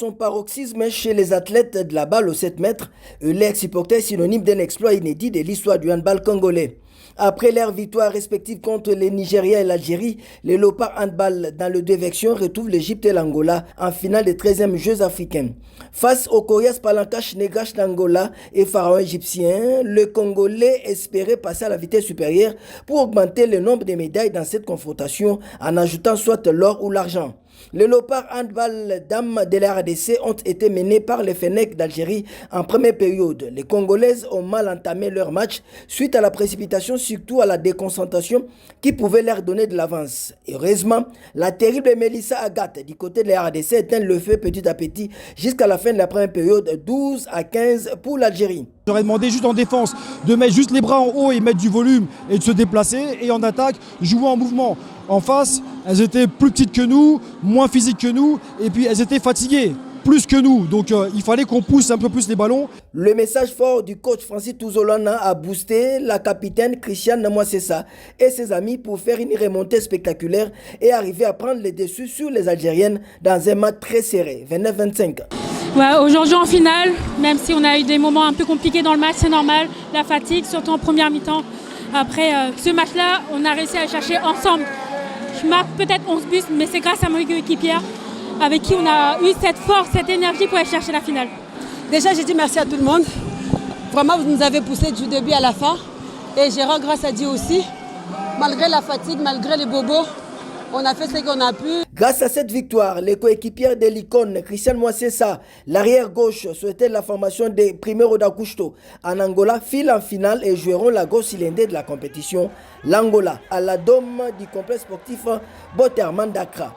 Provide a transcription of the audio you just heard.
son paroxysme chez les athlètes de la balle aux 7 mètres, l'ex-supporter synonyme d'un exploit inédit de l'histoire du handball congolais. Après leurs victoires respectives contre les Nigeria et l'Algérie, les Léopards handball dans le dévection retrouvent l'Égypte et l'Angola en finale des 13e Jeux africains. Face aux Corias Palancash Negash d'Angola et Pharaon égyptien, le Congolais espérait passer à la vitesse supérieure pour augmenter le nombre de médailles dans cette confrontation en ajoutant soit l'or ou l'argent. Les Léopards handball dames de la RDC ont été menés par les Fennecs d'Algérie en première période. Les Congolaises ont mal entamé leur match suite à la précipitation, surtout à la déconcentration qui pouvait leur donner de l'avance. Heureusement, la terrible Mélissa Agathe du côté de la RDC éteint le feu petit à petit jusqu'à la fin de la première période, 12-15 pour l'Algérie. J'aurais demandé juste en défense de mettre juste les bras en haut et mettre du volume et de se déplacer, et en attaque, jouer en mouvement. En face, elles étaient plus petites que nous, moins physiques que nous, et puis elles étaient fatiguées, plus que nous. Donc il fallait qu'on pousse un peu plus les ballons. Le message fort du coach Francis Touzolana a boosté la capitaine Christiane Namoisessa et ses amis pour faire une remontée spectaculaire et arriver à prendre les dessus sur les Algériennes dans un match très serré, 29-25. Ouais, aujourd'hui en finale, même si on a eu des moments un peu compliqués dans le match, c'est normal, la fatigue, surtout en première mi-temps. Après ce match-là, on a réussi à chercher ensemble. Je marque peut-être 11 buts, mais c'est grâce à mon coéquipière avec qui on a eu cette force, cette énergie pour aller chercher la finale. Déjà, j'ai dit merci à tout le monde. Vraiment, vous nous avez poussé du début à la fin. Et j'ai rendu grâce à Dieu aussi. Malgré la fatigue, malgré les bobos, on a fait ce qu'on a pu. Grâce à cette victoire, les coéquipières de l'icône Christiane Moisessa, l'arrière gauche, souhaitait la formation des Primero d'Augusto en Angola, filent en finale et joueront la grosse cylindrée de la compétition, l'Angola, à la dôme du complexe sportif Boterman d'Accra.